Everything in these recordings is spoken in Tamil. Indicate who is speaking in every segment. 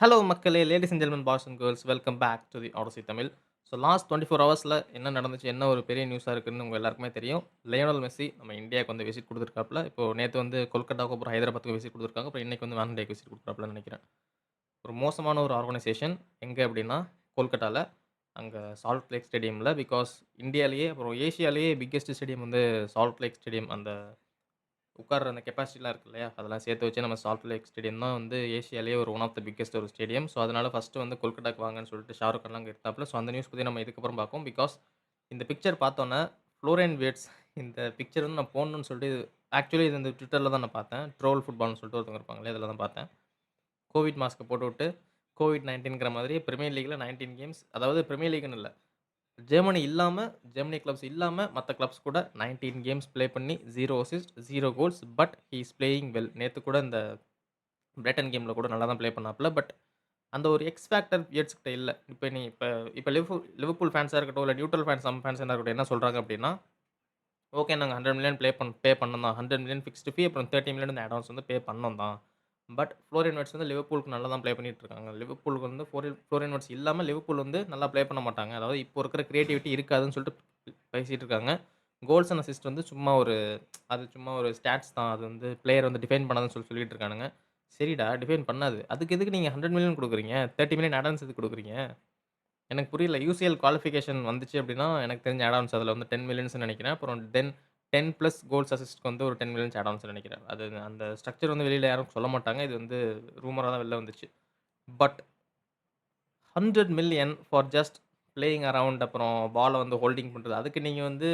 Speaker 1: ஹலோ மக்களே! Ladies and gentleman, boys and girls welcome back to the ஆடோசி தமிழ். ஸோ லாஸ்ட் 24 ஹவர்ஸ்ல என்ன நடந்துச்சு? என்ன ஒரு பெரிய நியூஸா இருக்குன்னு உங்க எல்லாருக்குமே தெரியும். லியோனல் மெஸ்ஸி நம்ம இந்தியாவுக்கு வந்து விசிட் குடுத்துருக்காப்ல. இப்போ நேத்து வந்து கொல்கட்டாவுக்கு அப்புறம் ஹைதராபாத்துக்கு விசிட் குடுத்துருக்காங்க. அப்புறம் இன்னைக்கு வந்து வேலண்டைக்கு விசிட் குடுக்குறாப்லன்னு நெனைக்கிறேன். ஒரு மோசமான ஒரு ஆர்கனைசேஷன். எங்க அப்டின்னா, கொல்கட்டால. அங்க சால்ட் லேக் ஸ்டேடியம்ல. பிகாஸ் இந்தியாலயே அப்புறம் ஏசியாலயே பிக்கெஸ்ட் ஸ்டேடியம் வந்து சால்ட் லேக் ஸ்டேடியம். அந்த உட்கார்ற அந்த கெப்பாசிட்டிலாம் இருக்கு இல்லையா? அதெல்லாம் சேர்த்து வச்சு நம்ம சால்ட் லேக் ஸ்டேடியம் தான் வந்து ஏசியாலயே ஒரு ஒன் ஆஃப் த பிக்கெஸ்ட் ஒரு ஸ்டேடியம். ஸோ, அதனால ஃபர்ஸ்ட்டு வந்து கொல்கட்டாக்கு வாங்கன்னு சொல்லிட்டு ஷாருக் கான்லாம் அங்க இருந்தாப்ல. ஸோ, அந்த நியூஸ் பத்தி நம்ம இதுக்கப்புறம் பார்ப்போம். பிகாஸ் இந்த பிக்சர் பார்த்தோன்னே ஃப்ளோரின் விர்ட்ஸ் இந்த பிக்சர் வந்து நான் போடணும்னு சொல்லிட்டு ஆக்சுவலி இது வந்து ட்விட்டர்ல தான் நான் பார்த்தேன். ட்ரோல் ஃபுட்பால்ன்னு சொல்லிட்டு ஒருத்தவங்க இருப்பாங்களே, அதில தான் பார்த்தேன். கோவிட் மாஸ்க்க போட்டுவிட்டு கோவிட்-19ங்கிற மாதிரி பிரீமியர் லீக்ல 19 கேம்ஸ் அதாவது பிரீமியர் லீக்ன்னு இல்ல. ஜெர்மனி இல்லாம, ஜெர்மனி கிளப்ஸ் இல்லாம மத்த கிளப்ஸ் கூட 19 கேம்ஸ் ப்ளே பண்ணி 0 assist, 0 goals. But he is playing well. நேத்து கூட இந்த பிரைட்டன் கேம்ல கூட நல்லா தான் ப்ளே பண்ணாப்ல. பட் அந்த ஒரு எக்ஸ் ஃபேக்டர் வியர்ட்ஸ் கிட்ட இல்ல. இப்ப லிவர்பூல் ஃபேன்ஸா இருக்கட்டும், இல்ல நியூட்ரல் ஃபேன்ஸ் சம் ஃபேன்ஸ் என்ன இருக்கட்டும் என்ன சொல்றாங்க அப்டின்னா, ஓகே நாங்க 100 மில்லியன் பே பண்ணோம் தான். 100 மில்லியன் ஃபிக்ஸ்டு ஃபீ அப்புறம் 30 மில்லியன் இந்த ஆட் ஆன்ஸ் வந்து பே பண்ணோம் தான். பட் ஃப்ளோரின் வர்ட்ஸ் வந்து லிவர்பூலுக்கு நல்லா தான் ப்ளே பண்ணிட்டு இருக்காங்க. லிவர்பூலுக்கு வந்து ஃப்ளோரின் வர்ட்ஸ் இல்லாம லிவர்பூல் வந்து நல்லா ப்ளே பண்ண மாட்டாங்க. அதாவது இப்போ இருக்கிற கிரியேட்டிவிட்டி இருக்காதுன்னு சொல்லிட்டு பேசிட்டு இருக்காங்க. கோல்ஸ் அண்ட் அசிஸ்ட் வந்து சும்மா ஒரு ஸ்டாட்ஸ் தான். அது வந்து பிளேயர் வந்து டிஃபைன் பண்ணாதுன்னு சொல்லிட்டு இருக்கானுங்க. சரிடா டிஃபைன் பண்ணாது. அதுக்கு எதுக்கு நீங்க 100 மில்லியன் குடுக்குறீங்க? 30 மில்லியன் ஆட் ஆன்ஸ் எதுக்கு குடுக்குறீங்க? எனக்கு புரியல. யுசிஎல் குவாலிஃபிகேஷன் வந்துச்சு அப்டின்னா, எனக்கு தெரிஞ்ச ஆட் ஆன்ஸ் அதுல வந்து 10 மில்லியன்ஸ்ன்னு நெனைக்கிறேன். அப்புறம் 10 பிளஸ் கோல்ஸ் அசிஸ்ட்க்கு வந்து ஒரு 10 மில்லியன்ஸ் ஆட் ஆன்ஸ்ன்னு நெனைக்கிறேன். அது அந்த ஸ்ட்ரக்சர் வந்து வெளியில யாரும் சொல்ல மாட்டாங்க. இது வந்து ரூமரா தான் வெளில வந்துச்சு. But 100 million for just playing around அப்புறம் பால வந்து ஹோல்டிங் பண்றது. அதுக்கு நீங்க வந்து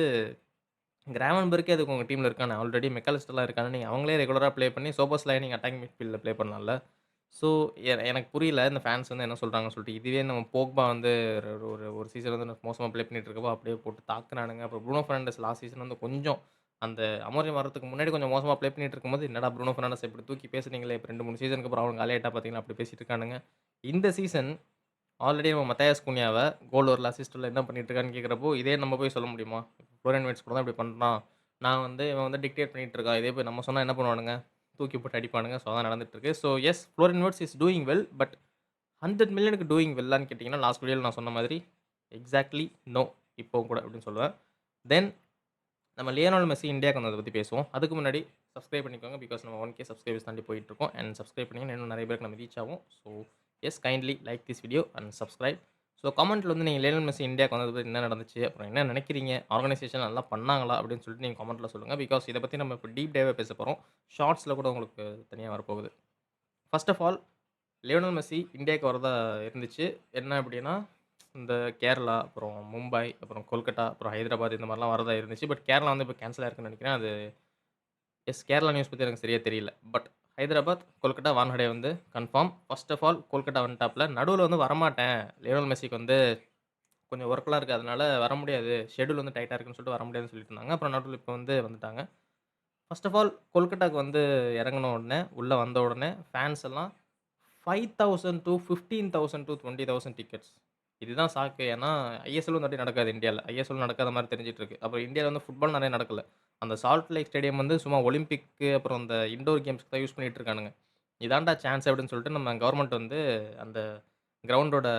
Speaker 1: கிராவன்பெர்க்கே அதுக்கு உங்க டீம்ல இருக்கானே. ஆல்ரெடி மெக்காலிஸ்டர்லாம் இருக்கானே. நீங்க அவங்களே ரெகுலரா ப்ளே பண்ணி சோபோஸ்லைய நீங்க அட்டாக்கிங் மிட்ஃபீல்ட்ல ப்ளே பண்ணலாம்ல. ஸோ, எனக்கு புரியல. இந்த ஃபேன்ஸ் வந்து என்ன சொல்றாங்கன்னு சொல்லிட்டு. இதுவே நம்ம போக்பா வந்து ஒரு ஒரு சீசன் வந்து மோசமா ப்ளே பண்ணிட்டு இருக்கப்போ, அப்படியே போட்டு தாக்குனானுங்க. அப்புறம் ப்ரூனோ பெர்னாண்டஸ் லாஸ்ட் சீசன் வந்து கொஞ்சம் அந்த அமோரிம் வரதுக்கு முன்னாடி கொஞ்சம் மோசமா ப்ளே பண்ணிட்டு இருக்கும்போது, என்னடா ப்ரூனோ பெர்னாண்டஸ இப்படி தூக்கி பேசுனீங்களே, இப்ப 2, 3 சீசனுக்கு அப்புறம் அவன் காலியாயிட்டா பார்த்தீங்களா, அப்படி பேசிட்டு இருக்கானுங்க. இந்த சீசன் ஆல்ரெடி நம்ம மத்தயாஸ் குன்யாவ கோல் வரல, அசிஸ்ட் இல்ல என்ன பண்ணிட்டு இருக்கான்னு கேட்கிறப்போ, இதே நம்ம போய் சொல்ல முடியுமா? ஃப்ளோரின் விர்ட்ஸ் கூட தான் இப்படி பண்றான். இவன் வந்து டிக்டேட் பண்ணிட்டு இருக்கான். இதே போய் நம்ம சொன்னா என்ன பண்ணுவானுங்க? தூக்கி போட்டு அடிப்பானுங்க. ஸோ, அதான் நடந்துட்டு இருக்கு. So, yes Florian Wirtz is doing well. But 100 மில்லியனுக்கு டூயிங் வெல்லான்னு கேட்டீங்கன்னா, லாஸ்ட் வீடியோல நான் சொன்ன மாதிரி, எக்ஸாக்ட்லி நோ. இப்பவும் கூட அப்படின்னு சொல்லுவேன். தென் நம்ம லியோனல் மெஸ்ஸி இந்தியாவுக்கு வந்தத பத்தி பேசுவோம். அதுக்கு முன்னாடி சப்ஸ்கிரைப் பண்ணிக்கோங்க. பிகாஸ் நம்ம 1K சப்ஸ்கிரைபர்ஸ் தாண்டி போயிட்டுருக்கோம். அண்ட் சப்ஸ்கிரைப் பண்ணீங்கன்னா இன்னும் நெறைய பேருக்கு நம்ம ரீச் ஆவோம். So, yes kindly like this video and subscribe. So, கமெண்ட்ல வந்து நீங்க லியோனல் மெஸ்ஸி இந்தியாவுக்கு வந்தத பத்தி என்ன நடந்துச்சு? அப்புறம் என்ன நெனைக்கிறீங்க? ஆர்கனைசேஷன் நல்லா பண்ணாங்களா? அப்படின்னு சொல்லிட்டு நீங்க கமெண்ட்ல சொல்லுங்க. பிகாஸ் இத பத்தி நம்ம இப்ப டீப் டைவா பேசப் போறோம். ஷார்ட்ஸ்ல கூட உங்களுக்கு தனியா வரப்போகுது. First of all Lionel Messi இந்தியாவுக்கு வரதா இருந்துச்சு. என்ன அப்டின்னா, இந்த கேரளா, அப்புறம் மும்பை, அப்புறம் கொல்கட்டா, அப்புறம் ஹைதராபாத் இந்த மாரிலாம் வரதா இருந்துச்சு. பட் கேரளா வந்து இப்ப கேன்சல் ஆயிருக்குன்னு நெனைக்கிறேன். அது கேரளா நியூஸ் பத்தி எனக்கு சரியா தெரியல. பட் ஹைதராபாத், கொல்கட்டா, வான்ஹடே வந்து confirm. First of all Kolkata வந்துட்டாப்ல. நடுவுல வந்து வரமாட்டேன். லியோனல் மெஸ்ஸிக்கு வந்து கொஞ்சம் வொர்க்லாம் இருக்கு. அதனால வர முடியாது. ஷெட்யூல் வந்து டைட்டா இருக்குன்னு சொல்லிட்டு வர முடியாதுன்னு சொல்லிட்டு இருந்தாங்க. அப்புறம் நடுவுல இப்ப வந்து வந்துட்டாங்க. ஃபர்ஸ்ட் ஆஃப் ஆல் கொல்கட்டாக்கு வந்து இறங்குன உடனே, உள்ள வந்த உடனே ஃபேன்ஸ் எல்லாம் 5,000 டூ 15,000 டூ 20,000 டிக்கெட்ஸ். இதுதான் சாக்கு. ஏன்னா, ஐஎஸ்எல் இந்த வாட்டி நடக்காது இந்தியால. ஐஎஸ்எல் நடக்காத மாரி தெரிஞ்சுட்டு இருக்கு. அப்புறம் இந்தியால வந்து ஃபுட்பால் நெறைய நடக்கல. அந்த சால்ட் லேக் ஸ்டேடியம் வந்து சும்மா ஒலிம்பிக்கு அப்புறம் இந்த இன்டோர் கேம்ஸ்க்கு தான் யூஸ் பண்ணிட்டு இருக்கானுங்க. இதான்டா சான்ஸ் அப்படின்னு சொல்லிட்டு நம்ம கவர்ன்மெண்ட் வந்து அந்த கிரவுண்டோட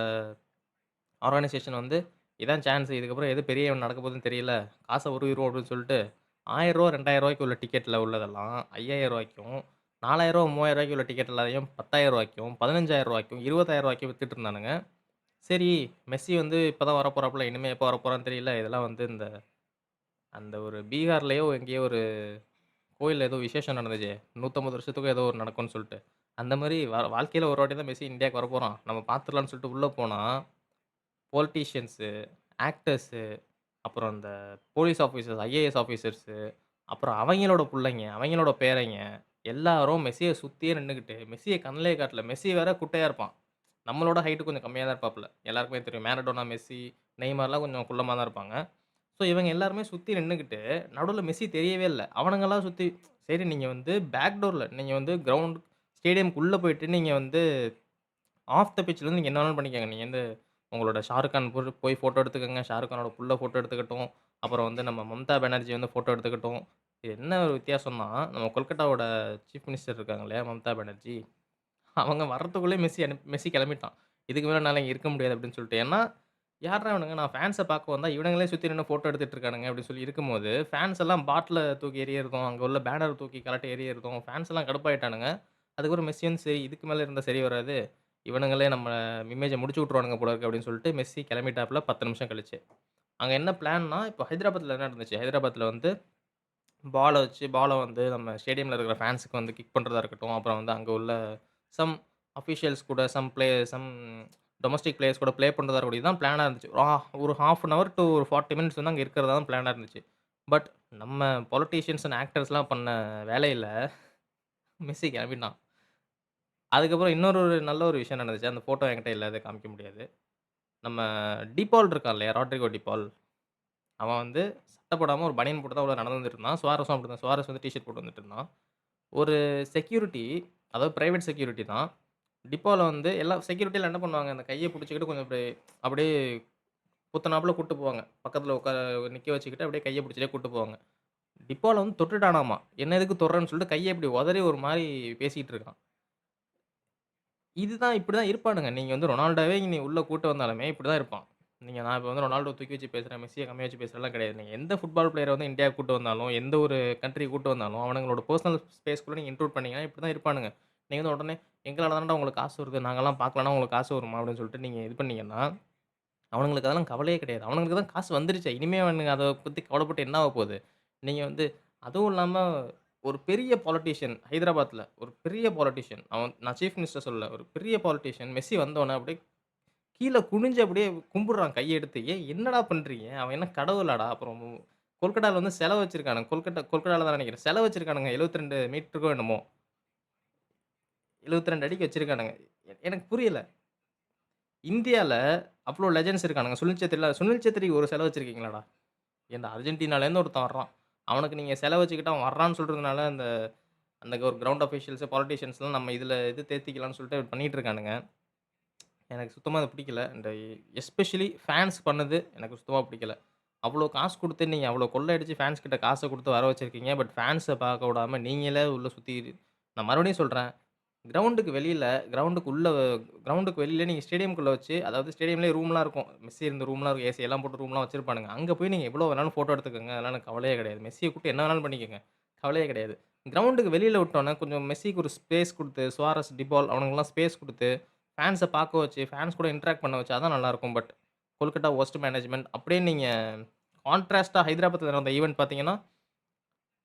Speaker 1: ஆர்கனைசேஷன் வந்து இதான் சான்ஸ். இதுக்கப்புறம் எது பெரிய ஈவென்ட் நடக்க போகுதுன்னு தெரியல. காச உருவிருவோம் அப்படின்னு சொல்லிட்டு ரூ. 1000 ரூ. 2000 உள்ள டிக்கெட்ல உள்ளதெல்லாம் ரூ. 5000க்கும், ரூ. 4000 ரூ. 3000 உள்ள டிக்கெட் எல்லாத்தையும் ரூ. 10,000க்கும், ரூ. 15,000க்கும், ரூ. 20,000க்கும் வித்துட்டு இருந்தானுங்க. சரி மெஸ்ஸி வந்து இப்ப தான் வரப்போறாப்ல. இனிமே எப்போ வரப்போறான்னு தெரியல. இதெல்லாம் வந்து அந்த ஒரு பீகார்லயோ எங்கேயோ ஒரு கோயில்ல ஏதோ விசேஷம் நடந்துச்சே. 150 வருஷத்துக்கும் ஏதோ ஒரு நடக்கும்னு சொல்ட்டு. அந்த மாரி வாழ்க்கையில ஒரு வாட்டி தான் மெஸ்ஸி இந்தியாவுக்கு வரப்போறான். நம்ம பார்த்துடலாம்னு சொல்லிட்டு உள்ள போனா, பொலிட்டீஷியன்ஸு, ஆக்டர்ஸு, அப்புறம் இந்த போலீஸ் ஆஃபீசர்ஸ், ஐஏஎஸ் ஆஃபீசர்ஸு, அப்புறம் அவங்களோட புள்ளைங்க, அவங்களோட பேரைங்க, எல்லாரும் மெஸ்ஸிய சுத்தியே நின்னுகிட்டு, மெஸ்ஸிய கண்ணுலயே காட்டல. மெஸ்ஸி வேற குட்டையா இருப்பான். நம்மளோட ஹைட் கொஞ்சம் கம்மியா தான் இருப்பாப்ல. எல்லாருக்குமே தெரியும். மேரடோனா, மெஸ்ஸி, நெய்மார்லாம் கொஞ்சம் குள்ளமா தான் இருப்பாங்க. ஸோ, இவங்க எல்லாருமே சுத்தி நின்னுகிட்டு, நடுவுல மெஸ்ஸி தெரியவே இல்ல. அவனுங்கலாம் சுத்தி சரி நீங்க வந்து பேக் டோர்ல நீங்க வந்து கிரவுண்ட் ஸ்டேடியம்க்குள்ள போயிட்டு நீங்க வந்து ஆஃப் த பிட்ச்ல இருந்து நீங்க என்ன வேணாலும் பண்ணிக்கங்க. நீங்க வந்து உங்களோட ஷாருக் கான் போய் ஃபோட்டோ எடுத்துக்கங்க. ஷாருக் கானோட புள்ள ஃபோட்டோ எடுத்துக்கட்டும். அப்புறம் வந்து நம்ம மம்தா பானர்ஜி வந்து ஃபோட்டோ எடுத்துக்கட்டும். இது என்ன ஒரு வித்தியாசம்னா, நம்ம கொல்கட்டாவோட சீஃப் மினிஸ்டர் இருக்காங்க இல்லையா? மம்தா பானர்ஜி. அவங்க வர்றதுக்குள்ளயே மெஸ்ஸி கெளம்பிட்டான். இதுக்கு மேல என்னால இங்க இருக்க முடியாது அப்படின்னு சொல்லிட்டு. ஏன்னா, யார்றா இவனுங்க நான் ஃபேன்ஸ பார்க்க வந்தா, இவனுங்களே சுத்தி நின்னு ஃபோட்டோ எடுத்துட்டு இருக்கானுங்க அப்படின்னு சொல்லி இருக்கும்போது, ஃபேன்ஸ் எல்லாம் பாட்டில தூக்கி எறியறதும், அங்க உள்ள பேனர் தூக்கி கழட்டி எறியறதும், ஃபேன்ஸ் எல்லாம் கடுப்பாயிட்டானுங்க. அதுக்கப்புறம் மெஸ்ஸி வந்து சரி இதுக்கு மேல இருந்தா சரி வராது. இவனுங்களே நம்ம இமேஜ முடிச்சு விட்டுருவானுங்க போல இருக்கு அப்படின்னு சொல்லிட்டு மெஸ்ஸி கெளம்பிட்டாப்புல 10 நிமிஷம் கழிச்சு. அங்க என்ன பிளான்னா, இப்போ ஹைதராபாத்ல என்ன நடந்துச்சு? ஹைதராபாத்ல வந்து பால வந்து நம்ம ஸ்டேடியம்ல இருக்கிற ஃபேன்ஸுக்கு வந்து கிக் பண்றதா இருக்கட்டும், அப்புறம் வந்து அங்க உள்ள சம் அஃபிஷியல்ஸ் கூட சம் டொமஸ்டிக் பிளேயர்ஸ் கூட ப்ளே பண்றதா இருக்கட்டும், இதுதான் பிளானா இருந்துச்சு. ஒரு 1/2 அன் ஹவர் டூ ஒரு 40 மினிட்ஸ் வந்து அங்க இருக்கிறதா தான் பிளானா இருந்துச்சு. பட் நம்ம பொலிட்டீஷியன்ஸ் அண்ட் ஆக்டர்ஸ்லாம் பண்ண வேலையில மெஸ்ஸி கெளம்பிட்டான். அதுக்கப்புறம் இன்னொரு நல்ல ஒரு விஷயம் நடந்துச்சு. அந்த ஃபோட்டோ என்கிட்ட இல்ல. அத காமிக்க முடியாது. நம்ம டிபால் இருக்கான் இல்லையா? ராட்ரிகோ டிபால். அவன் வந்து சட்டை போடாம ஒரு பனியன் போட்டு தான் உள்ள நடந்து வந்துட்டு இருந்தான். சுவாரஸும் அப்படிதான். சுவாரஸ் வந்து டீ ஷர்ட் போட்டு வந்துட்டு இருந்தான். ஒரு செக்யூரிட்டி, அதாவது பிரைவேட் செக்யூரிட்டி தான். டிப்போல வந்து எல்லா செக்யூரிட்டிலாம் என்ன பண்ணுவாங்க, அந்த கைய புடிச்சுக்கிட்டு கொஞ்சம் அப்படியே குத்துனாப்புல கூட்டு போவாங்க. பக்கத்துல நிக்க வச்சுக்கிட்டு அப்படியே கைய புடிச்சுட்டே கூட்டு போவாங்க. டிப்போல வந்து தொட்டுட்டானாமா. என்ன எதுக்கு தொடுறன்னு சொல்லிட்டு கைய இப்படி உதறி ஒரு மாரி பேசிட்டு இருக்கான். இப்படிதான் இருப்பானுங்க. நீங்க வந்து ரொனால்டோவே நீ உள்ள கூட்டு வந்தாலுமே இப்படிதான் இருப்பான். நான் இப்ப வந்து ரொனால்டோ தூக்கி வச்சு பேசுறேன், மெஸ்ஸிய கம்மியா வச்சு பேசுறேன்லாம் கிடையாது. நீங்க எந்த ஃபுட்பால் பிளேயர வந்து இந்தியாவுக்கு கூட்டு வந்தாலும், எந்த ஒரு கண்ட்ரிக்கு கூட்டு வந்தாலும், அவனுங்களோட பெர்சனல் ஸ்பேஸ்க்குள்ள நீங்க இன்ட்ரூட் பண்ணீங்கன்னா இப்படிதான் இருப்பானுங்க. நீங்க வந்து உடனே எங்களால தானடா உங்களுக்கு காசு வருது. நாங்கலாம் பார்க்கலன்னா உங்களுக்கு காசு வருமா? அப்படின்னு சொல்லிட்டு நீங்க இது பண்ணீங்கன்னா, அவனுங்களுக்கு அதெல்லாம் கவலையே கிடையாது. அவனுங்களுக்கு தான் காசு வந்துருச்சே. இனிமே அவனுங்க அத பத்தி கவலைப்பட்டு என்ன ஆக போகுது? நீங்க வந்து அதுவும் இல்லாம ஒரு பெரிய பாலிட்டிஷியன் ஹைதராபாத்ல ஒரு பெரிய பாலிட்டிஷியன். நான் சீஃப் மினிஸ்டர் சொல்லல. ஒரு பெரிய பாலிட்டிஷியன் மெஸ்ஸி வந்தோனே அப்படியே கீழ குனிஞ்சு அப்படியே கும்பிடுறான் கையெடுத்து. "ஏய் என்னடா பண்றீங்க? அவன் என்ன கடவுளாடா?" அப்புறம் கொல்கட்டால வந்து சிலை வச்சிருக்கானுங்க. கொல்கட்டால தான் நெனைக்கிறேன். சிலை வச்சிருக்கானுங்க 72 மீட்டருக்கோ என்னமோ! 72 அடிக்கு வச்சிருக்கானுங்க. எனக்கு புரியல. இந்தியால அவ்ளோ லெஜெண்ட்ஸ் இருக்கானுங்க. சுனில் சேத்ரிக்கு ஒரு சிலை வச்சிருக்கீங்களாடா? இந்த அர்ஜென்டினாலேருந்து ஒருத்தன் வர்றான். அவனுக்கு நீங்க சிலை வச்சுக்கிட்டு அவன் வர்றான்னு சொல்றதுனால, அந்த அந்த ஒரு கிரவுண்ட் அஃபிஷியல்ஸ், பாலிட்டிஷியன்ஸ்லாம் நம்ம இதுல தேத்திக்கலாம்னு சொல்லிட்டு பண்ணிட்டு இருக்கானுங்க. எனக்கு சுத்தமா அது பிடிக்கல. எஸ்பெஷலி ஃபேன்ஸ் பண்ணது எனக்கு சுத்தமா பிடிக்கல. அவ்ளோ காசு குடுத்து நீங்க அவ்ளோ கொள்ள அடிச்சு ஃபேன்ஸ் கிட்ட காச குடுத்து வர வச்சிருக்கீங்க. பட் ஃபேன்ஸ பார்க்க விடாம நீங்களே உள்ள சுத்தி நான் மறுபடியும் சொல்றேன். கிரவுண்டுக்கு வெளியில, கிரவுண்டுக்கு வெளியில நீங்க ஸ்டேடியம்க்குள்ள வச்சு, அதாவது ஸ்டேடியம்லயே ரூம்லாம் இருக்கும். மெஸ்ஸி இருந்த ரூம்லாம் இருக்கும். ஏசி எல்லாம் போட்டு ரூம்லாம் வச்சிருப்பானுங்க. அங்க போய் நீங்க எவ்வளோ வேணாலும் ஃபோட்டோ எடுத்துக்கங்க. அதெல்லாம் எனக்கு கவலையே கிடையாது. மெஸ்ஸிய கூப்பிட்டு என்ன வேணாலும் பண்ணிக்கங்க. கவலையே கிடையாது. கிரவுண்டுக்கு வெளியில விட்டோம்னா, கொஞ்சம் மெஸ்ஸிக்கு ஒரு ஸ்பேஸ் குடுத்து, சுவாரஸ், டிபால் அவனுங்களுக்கெல்லாம் ஸ்பேஸ் குடுத்து, ஃபேன்ஸ பார்க்க வச்சு, ஃபேன்ஸ் கூட இன்டராக்ட் பண்ண வச்சா தான் நல்லாருக்கும். பட் கொல்கட்டா வொர்ஸ்ட் மேனேஜ்மென்ட் அப்படியே நீங்க கான்ட்ராஸ்ட்டா ஹைதராபாத்ல நடந்த ஈவென்ட் பார்த்தீங்கன்னா,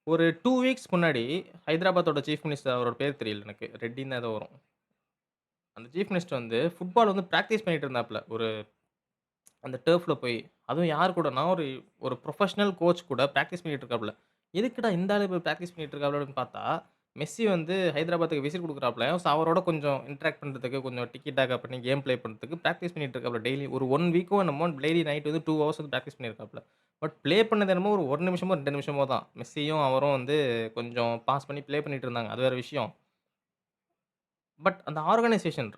Speaker 1: ஒரு 2 வீக்ஸ் முன்னாடி ஹைதராபாத்தோட சீஃப் மினிஸ்டர் அவரோட பேர் தெரியல எனக்கு. ரெட்டின்னு ஏதோ வரும். அந்த சீஃப் மினிஸ்டர் வந்து ஃபுட்பால் வந்து பிராக்டிஸ் பண்ணிட்டு இருந்தாப்ல. அந்த டர்ஃப்ல போய். அதுவும் யார் கூடன்னா, ஒரு ஒரு புரொஃபஷனல் கோச் கூட பிராக்டிஸ் பண்ணிட்டு இருக்காப்ல. எதுக்குடா இந்த ஆளு போய் பிராக்டிஸ் பண்ணிட்டு இருக்காப்ல அப்படின்னு பார்த்தா, மெஸ்ஸி வந்து ஹைதராபாத்துக்கு விசிட் குடுக்குறாப்ல. ஸோ அவரோட கொஞ்சம் இன்டராக்ட் பண்றதுக்கு, கொஞ்சம் டிக்கி டாக்கா பண்ணி கேம் ப்ளே பண்றதுக்கு பிராக்டிஸ் பண்ணிட்டு இருக்காப்ல டெய்லி. ஒரு 1 வீக்கோ என்னமோ டெய்லி நைட் வந்து 2 ஹவர்ஸ் வந்து பிராக்டிஸ் பண்ணியிருக்காப்ல. பட் ப்ளே பண்ணது என்னமோ ஒரு 1 நிமிஷமோ, 2 நிமிஷமோ தான். மெஸ்ஸியும் அவரும் வந்து கொஞ்சம் பாஸ் பண்ணி ப்ளே பண்ணிட்டு இருந்தாங்க. அது வேற விஷயம். பட் அந்த ஆர்கனைசேஷன்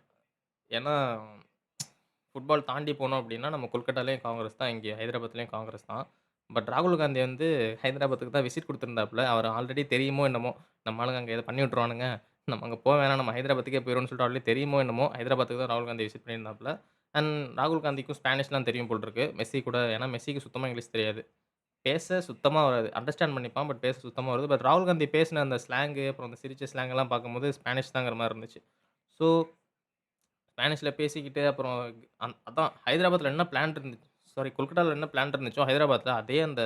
Speaker 1: ஏன்னா ஃபுட்பால் தாண்டி போனோம் அப்டின்னா, நம்ம கொல்கட்டாலயும் காங்கிரஸ் தான், இங்க ஹைதராபாத்லயும் காங்கிரஸ் தான். பட் ராகுல் காந்தி வந்து ஹைதராபாத்துக்கு தான் விசிட் குடுத்திருந்தாப்ல. அவர் ஆல்ரெடி தெரியுமோ என்னமோ, நம்ம ஆளுங்க அங்க ஏதோ பண்ணி விட்டுருவானுங்க. நம்ம அங்க போ வேணாம். நம்ம ஹைதராபாத்துக்கே போயிருவோம்னு சொல்லிட்டு ஆல்ரெடி தெரியுமோ என்னமோ, ஹைதராபாத்துக்கு தான் ராகுல் காந்தி விசிட் பண்ணியிருந்தாப்ல. அண்ட் ராகுல் காந்திக்கும் ஸ்பானிஷ்லாம் தெரியும் போல இருக்கு. மெஸ்ஸி கூட ஏன்னா மெஸ்ஸிக்கு சுத்தமா இங்கிலீஷ் தெரியாது. பேச சுத்தமா வராது. அண்டர்ஸ்டாண்ட் பண்ணிப்பான். பட் பேச சுத்தமா வராது. பட் ராகுல் காந்தி பேசின அந்த ஸ்லாங்கு, அப்புறம் அந்த சிரிச்ச ஸ்லாங்லாம் பார்க்கும்போது ஸ்பானிஷ் தாங்கிற மாரி இருந்துச்சு. ஸோ ஸ்பானிஷ்ல பேசிக்கிட்டு அப்புறம் அதான் ஹைதராபாத்ல என்ன பிளான் இருந்துச்சு கொல்கட்டால என்ன பிளான் இருந்துச்சோ, ஹைதராபாத்ல அதே அந்த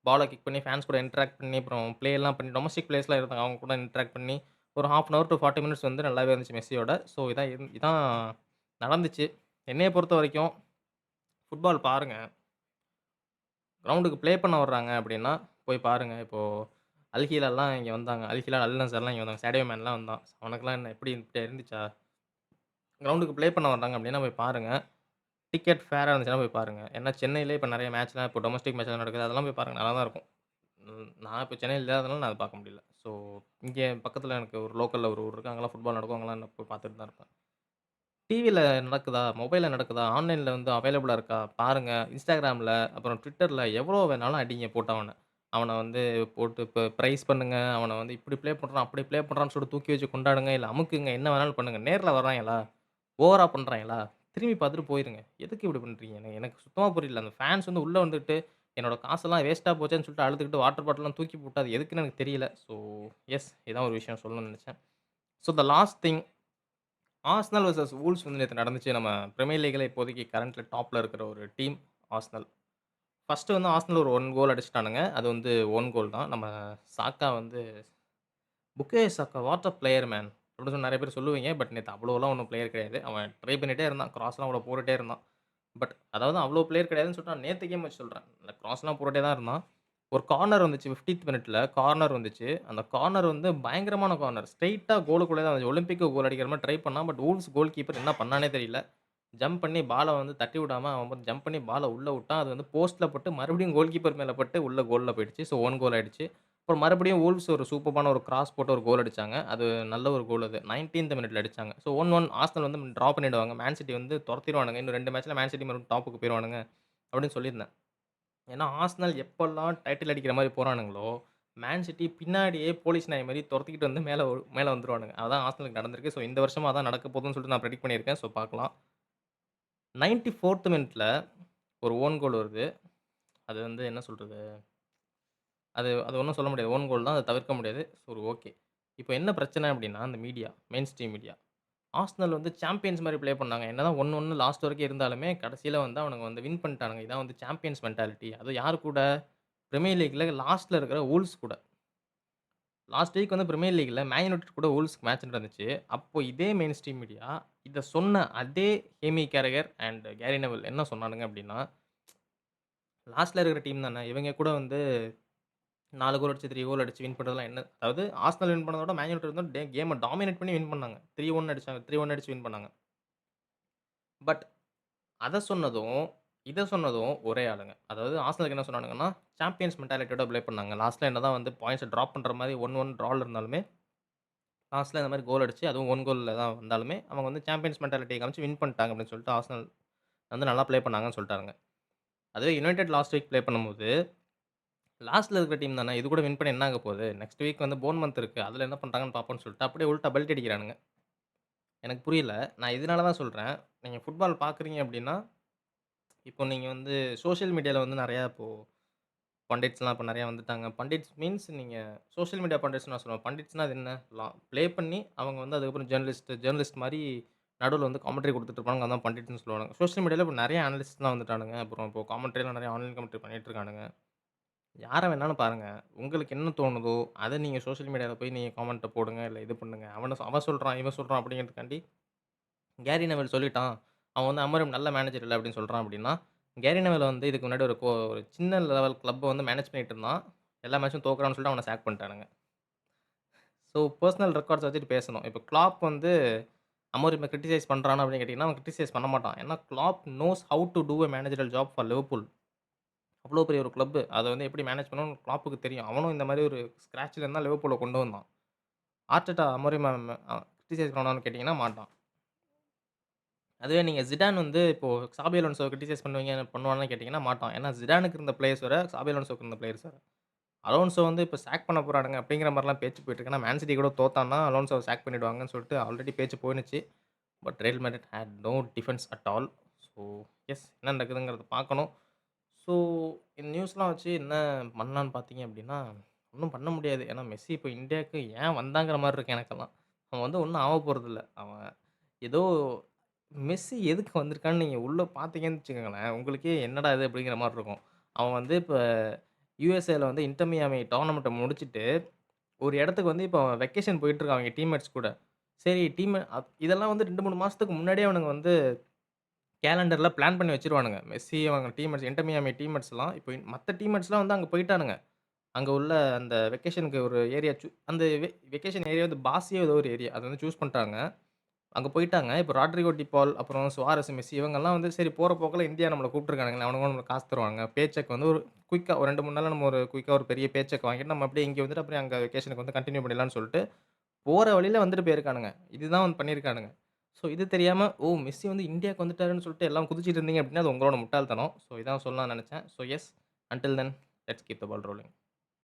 Speaker 1: பால கிக் பண்ணி ஃபேன்ஸ் கூட இன்டராக்ட் பண்ணி, அப்புறம் ப்ளே எல்லாம் பண்ணி டொமஸ்டிக் பிளேயர்ஸ்லாம் இருந்தாங்க. அவங்க கூட இன்டராக்ட் பண்ணி, ஒரு 1/2 அன் ஹவர் டூ 40 மினிட்ஸ் வந்து நல்லாவே இருந்துச்சு மெஸ்ஸியோட. ஸோ இதான் நடந்துச்சு. என்னைய பொறுத்தவரைக்கும் ஃபுட்பால் பாருங்க. கிரவுண்டுக்கு ப்ளே பண்ண வர்றாங்க அப்படின்னா, போய் பாருங்க. இப்போ அல் ஹிலால்லாம் இங்க வந்தாங்க. அல் ஹிலால், அல் நசர்லாம் இங்க வந்தாங்க. சாடியோ மேன்லாம் வந்தான். அவனுக்கெல்லாம் என்ன எப்படி இப்படி இருந்துச்சா? கிரவுண்டுக்கு ப்ளே பண்ண வர்றாங்க அப்படின்னா போய் பாருங்க. டிக்கெட் ஃபேரா இருந்துச்சுன்னா போய் பாருங்க. ஏன்னா சென்னையிலே இப்ப நெறைய மேட்ச்லாம் இப்போ டொமஸ்டிக் மேட்ச்லாம் நடக்குது. அதெல்லாம் போய் பாருங்க. நல்லா தான் இருக்கும். நான் இப்ப சென்னையில இல்லாதனால நான் அத பார்க்க முடியல. ஸோ இங்க பக்கத்துல எனக்கு ஒரு லோக்கல்ல ஒரு ஊர் இருக்கு. அங்கலாம் ஃபுட்பால் நடக்கும். அங்கலாம் நான் போய் பார்த்துட்டு தான் இருப்பேன். டிவில நடக்குதா? மொபைல்ல நடக்குதா? ஆன்லைன்ல வந்து அவைலபிளா இருக்கா? பாருங்க. Instagramல, அப்புறம் Twitterல எவ்வளோ வேணாலும் அடிங்க போட்டவன. அவன வந்து போட்டு பிரைஸ் பண்ணுங்க. அவன வந்து இப்படி ப்ளே பண்றான், அப்படி ப்ளே பண்றான்னு சொல்லிட்டு தூக்கி வச்சு கொண்டாடுங்க. இல்ல அமுக்குங்க. என்ன வேணாலும் பண்ணுங்க. நேர்ல வர்றாய்ங்களா? ஓவரா பண்றாய்ங்களா? திரும்பி பார்த்துட்டு போயிருங்க. எதுக்கு இப்படி பண்றீங்க? எனக்கு எனக்கு சுத்தமா புரியல. அந்த ஃபேன்ஸ் வந்து உள்ள வந்துட்டு, என்னோட காசெல்லாம் வேஸ்ட்டா போச்சேன்னு சொல்லிட்டு அழுதுகிட்டு வாட்டர் பாட்டில்லாம் தூக்கி போட்டு அது எதுக்குன்னு எனக்கு தெரியல. ஸோ இதான் ஒரு விஷயம் சொல்லணும்னு நெனச்சேன். So the last thing Arsenal versus வூல்ஸ் வந்து நேத்து நடந்துச்சு. நம்ம பிரீமியர் லீக்ல இப்போதைக்கு கரண்ட்ல டாப்ல இருக்கிற ஒரு டீம் ஆர்சனல். ஃபர்ஸ்ட்டு வந்து ஆர்சனல் ஒரு 1 கோல் அடிச்சுட்டானுங்க. அது வந்து ஓன் கோல் தான். நம்ம சாக்கா வந்து புக்கே சாக்கா வாட் அ பிளேயர் மேன்! அப்படின்னு சொல்லி நெறைய பேர் சொல்லுவீங்க. பட் நேத்து அவ்வளோலாம் ஒண்ணும் பிளேயர் கிடையாது. அவன் ட்ரை பண்ணிட்டே இருந்தான். கிராஸ்லாம் அவ்வளோ போட்டுட்டே இருந்தான். பட் அதாவது அவ்வளோ பிளேயர் கிடையாதுன்னு சொல்லிட்டு நான் நேத்து கேம் வச்சு சொல்றேன். கிராஸ்லாம் போட்டுட்டே தான் இருந்தான். ஒரு கார்னர் வந்துச்சு 50த் மினிட்ல கார்னர் வந்துச்சு. அந்த கார்னர் வந்து பயங்கரமான கார்னர். ஸ்ட்ரெய்ட்டா கோலுக்குள்ளே தான் வந்துச்சு. ஒலிம்பிக்கு கோல் அடிக்கிற மாரி ட்ரை பண்ணான். பட் வூல்ஸ் கோல் கீப்பர் என்ன பண்ணான்னே தெரியல. ஜம்ப் பண்ணி பால வந்து தட்டி விடாம, அவன் பாட்டுக்கு ஜம்ப் பண்ணி பால உள்ள வுட்டான். அது வந்து போஸ்ட்ல பட்டு மறுபடியும் கோல் கீப்பர் மேல பட்டு உள்ள கோல்ல போயிடுச்சு. ஸோ 1 கோல் ஆயிடுச்சு. அப்புறம் மறுபடியும் வூல்வ்ஸ் ஒரு சூப்பர்பான ஒரு கிராஸ் போட்டு ஒரு கோல் அடிச்சாங்க. அது நல்ல ஒரு கோல் அது. 19த் மினிட்ல அடிச்சாங்க. ஸோ 1-1 ஆர்சனல் வந்து டிரா பண்ணிடுவாங்க. மேன் சிட்டி வந்து தொரத்திருவானுங்க. இன்னும் 2 மேட்ச்ல மேன் சிட்டி மறுபடியும் டாப்புக்கு போயிருவானுங்க அப்படின்னு சொல்லியிருந்தேன். ஏன்னா ஆர்சனல் எப்பல்லாம் டைட்டில் அடிக்கிற மாரி போறானுங்களோ, மேன் சிட்டி பின்னாடியே போலீஸ் நாய் மாரி தொரத்திக்கிட்டு வந்து மேல வந்துருவானுங்க. அதான் ஆர்சனலுக்கு நடந்திருக்கு. ஸோ இந்த வருஷமும் அதான் நடக்க போகுதுன்னு சொல்லிட்டு நான் பிரெடிக்ட் பண்ணியிருக்கேன். ஸோ பார்க்கலாம். 94த் மினிட்ல ஒரு ஓன் கோல் வருது. அது வந்து என்ன சொல்றது? அது அது ஒண்ணும் சொல்ல முடியாது. ஓன் கோல் தான். அத தவிர்க்க முடியாது. சரி ஓகே. இப்ப என்ன பிரச்சனை அப்டின்னா, அந்த media, main stream media. Arsenal வந்து சாம்பியன்ஸ் மாரி ப்ளே பண்ணாங்க. என்னதான் 1-1 லாஸ்ட் வரைக்கும் இருந்தாலுமே, கடைசில வந்து அவனுங்க வந்து வின் பண்ணிட்டானுங்க. இதான் வந்து சாம்பியன்ஸ் மென்டாலிட்டி. அதுவும் யாரு கூட? பிரீமியர் லீக்ல லாஸ்ட்ல இருக்கிற வூல்ஸ் கூட. லாஸ்ட் வீக் வந்து பிரீமியர் லீக்ல மேன் யுனைட்டட் கூட வூல்ஸ்க்கு மேட்ச் நடந்துச்சு. அப்போ இதே மெயின் ஸ்ட்ரீம் மீடியா, இத சொன்ன அதே Amy Carragher and carry Neville என்ன சொன்னானுங்க அப்டின்னா, லாஸ்ட்ல இருக்கிற டீம் தானே. இவங்க கூட வந்து 4 கோல் அடிச்சு, 3 கோல் அடிச்சு வின் பண்றதெல்லாம் என்ன அதாவது ஆர்சனல் வின் பண்ணத விட மேன் யுனைட்டட் வந்து கேம டாமினேட் பண்ணி வின் பண்ணாங்க. 3-1 அடிச்சாங்க. 3-1 அடிச்சு வின் பண்ணாங்க. பட் அத சொன்னதும், இத சொன்னதும் ஒரே ஆளுங்க. அதாவது ஆர்சனலுக்கு என்ன சொன்னானுங்கன்னா, சாம்பியன்ஸ் மென்டாலிட்டியோட ப்ளே பண்ணாங்க. லாஸ்ட்ல என்னதான் வந்து பாயிண்ட்ஸ டிராப் பண்ற மாரி 1-1 ட்ரால இருந்தாலுமே, லாஸ்ட்ல இந்த மாரி கோல் அடிச்சு, அதுவும் 1 கோல்ல தான் வந்தாலுமே, அவங்க வந்து சாம்பியன்ஸ் மென்டாலிட்டிய காமிச்சு வின் பண்ணிட்டாங்க அப்படின்னு சொல்லிட்டு ஆர்சனல் வந்து நல்லா ப்ளே பண்ணாங்கன்னு சொல்ட்டாங்க. அதுவே யுனைட்டட் லாஸ்ட் வீக் ப்ளே பண்ணும்போது, லாஸ்ட்ல இருக்கிற டீம் தானே, இது கூட வின் பண்ணி என்ன ஆக போகுது? நெக்ஸ்ட் வீக் வந்து போர்ன்மவுத் இருக்கு. அதுல என்ன பண்றாங்கன்னு பார்ப்போம்ன்னு சொல்லிட்டு, அப்படியே உல்ட்டா பெல்ட் அடிக்கிறானுங்க. எனக்கு புரியல. நான் இதனால தான் சொல்றேன். நீங்க ஃபுட்பால் பார்க்குறீங்க அப்படின்னா, இப்போ நீங்க வந்து சோசியல் மீடியால வந்து நெறையா இப்போ பண்டிட்ஸ்லாம் இப்ப நெறையா வந்துட்டாங்க. பண்டிட்ஸ் மீன்ஸ் நீங்க சோசியல் மீடியா பண்டிட்ஸ்ன்னு நான் சொல்லுவேன். பண்டிட்ஸ்னா அது என்ன? ப்ளே பண்ணி அவங்க வந்து அதுக்கப்புறம் ஜெர்னலிஸ்ட் மாரி நடுவுல வந்து காமெண்ட்ரி குடுத்துட்டு இருப்பானுங்க. அதான் பண்டிட்ஸ்ன்னு சொல்லுவானுங்க. சோசியல் மீடியால இப்ப நெறைய அனலிஸ்ட்லாம் வந்துட்டானுங்க. அப்புறம் இப்போ காமெண்ட்ரிலாம் நெறைய ஆன்லைன் காமெண்ட்ரி பண்ணிட்டு இருக்கானுங்க. யார வேணாலும் பாருங்க. உங்களுக்கு என்ன தோணுதோ, அத நீங்க சோசியல் மீடியால போய் நீங்க காமெண்ட்ட போடுங்க. இல்ல இது பண்ணுங்க. அவன் சொல்றான், இவன் சொல்றான் அப்படிங்கிறதுக்காண்டி கேரி நெவல் சொல்லிட்டான். அவன் வந்து அமரும் நல்ல மேனேஜர் இல்ல அப்படின்னு சொல்றான் அப்படின்னா, கேரி நெவல் வந்து இதுக்கு முன்னாடி ஒரு சின்ன லெவல் கிளப்ப வந்து மேனேஜ் பண்ணிட்டு இருந்தான். எல்லா மேட்சும் தோக்குறான்னு சொல்லிட்டு அவன சாக் பண்ணிட்டானுங்க. ஸோ பெர்சனல் ரெக்கார்ட்ஸ் வச்சுட்டு பேசணும். இப்ப கிளாப் வந்து அமோரிம கிரிட்டிசைஸ் பண்றானா அப்படின்னு கேட்டீங்கன்னா, அவன் கிரிட்டிசைஸ் பண்ண மாட்டான். ஏன்னா Klopp knows how to do a managerial job for Liverpool. அவ்வளோ பெரிய ஒரு கிளப். அத வந்து எப்படி மேனேஜ் பண்ணணும்னு கிளாப்புக்கு தெரியும். அவனும் இந்த மாரி ஒரு ஸ்க்ராட்ச்ல இருந்து தான் லிவர்பூல கொண்டு வந்தான். ஆர்டெட்டா அமோரிம கிரிட்டிசைஸ் பண்ணுவானான்னு கேட்டீங்கன்னா மாட்டான். அதுவே நீங்க ஜிடான் வந்து இப்போ சாபி அலோன்சோவ கிரிட்டிசைஸ் பண்ணுவானான்னு கேட்டீங்கன்னா மாட்டான். ஏன்னா ஜிடானுக்கு இருந்த பிளேயர்ஸ் வேற, சாபி அலோன்சோக்கு இருந்த பிளேயர்ஸ் வேற. அலோன்சோ வந்து இப்ப சாக் பண்ண போறானுங்க அப்படிங்கிற மாரிலாம் பேச்சு போயிட்டு இருக்கு. ஏன்னா மேன் சிட்டி கூட தோத்தான்னா அலோன்சோவ சாக் பண்ணிடுவாங்கன்னு சொல்லிட்டு ஆல்ரெடி பேச்சு போயினுச்சு. But Real Madrid had no defence at all. So என்ன நடக்குதுங்கிறத பார்க்கணும். ஸோ இந்த நியூஸ்லாம் வச்சு என்ன பண்ணலான்னு பார்த்தீங்க அப்படின்னா, ஒண்ணும் பண்ண முடியாது. ஏன்னா மெஸ்ஸி இப்போ இந்தியாவுக்கு ஏன் வந்தாங்கிற மாரி இருக்கு எனக்கெல்லாம். அவன் வந்து ஒண்ணும் ஆவ போறதில்ல. அவன் ஏதோ மெஸ்ஸி எதுக்கு வந்திருக்கான்னு நீங்க உள்ள பார்த்தீங்கன்னு வச்சுக்கோங்களேன், உங்களுக்கே என்னடா இது அப்படிங்கிற மாரி இருக்கும். அவன் வந்து இப்ப யுஎஸ்ஏல வந்து இன்டர் மியாமி டோர்னமெண்ட்ட முடிச்சுட்டு, ஒரு இடத்துக்கு வந்து இப்போ வெக்கேஷன் போயிட்டு இருக்கான் அவங்க டீம்மேட்ஸ் கூட. சரி இதெல்லாம் வந்து 2, 3 மாசத்துக்கு முன்னாடியே அவனுங்க வந்து கேலண்டர்ல பிளான் பண்ணி வச்சுருவானுங்க. மெஸ்ஸி அவங்க டீம்மேட்ஸ் இன்டர் மியாமி டீம்மேட்ஸ்லாம் இப்போ மத்த டீம்மேட்ஸ்லாம் வந்து அங்க போய்ட்டானுங்க. அங்க உள்ள அந்த வெக்கேஷனுக்கு ஒரு ஏரியா அந்த வெக்கேஷன் ஏரியா வந்து பாசியோ ஏதோ ஒரு ஏரியா. அத வந்து சூஸ் பண்ணிட்டாங்க. அங்க போயிட்டாங்க. இப்போ ராட்ரிகோ டிபால், அப்புறம் சுவாரஸ், மெஸ்ஸி இவங்கலாம் வந்து சரி போற போக்குல இந்தியா நம்மள கூப்பிட்டுருக்கானுங்களே, அவனுங்களும் நம்மளுக்கு காசு தருவாங்க. பே செக் வந்து ஒரு குயிக்கா ஒரு 2, 3 நாள்ல நம்ம ஒரு குயிக்கா ஒரு பெரிய பே செக் வாங்கிட்டு நம்ம அப்படியே இங்க வந்துட்டு அப்படியே அங்க வெக்கேஷனுக்கு வந்து கன்டின்யூ பண்ணிடலாம்னு சொல்லிட்டு, போற வழியில வந்துட்டு போயிருக்கானுங்க. இதுதான் வந்து பண்ணியிருக்கானுங்க. ஸோ இது தெரியாம, மெஸ்ஸி வந்து இந்தியாவுக்கு வந்துட்டாருன்னு சொல்லிட்டு எல்லாம் குதிச்சிட்டு இருந்தீங்க அப்படின்னா, அது உங்களோட முட்டாள்தனம். ஸோ இதான் சொல்லலாம்னு நெனச்சேன். So until then let's keep the ball rolling.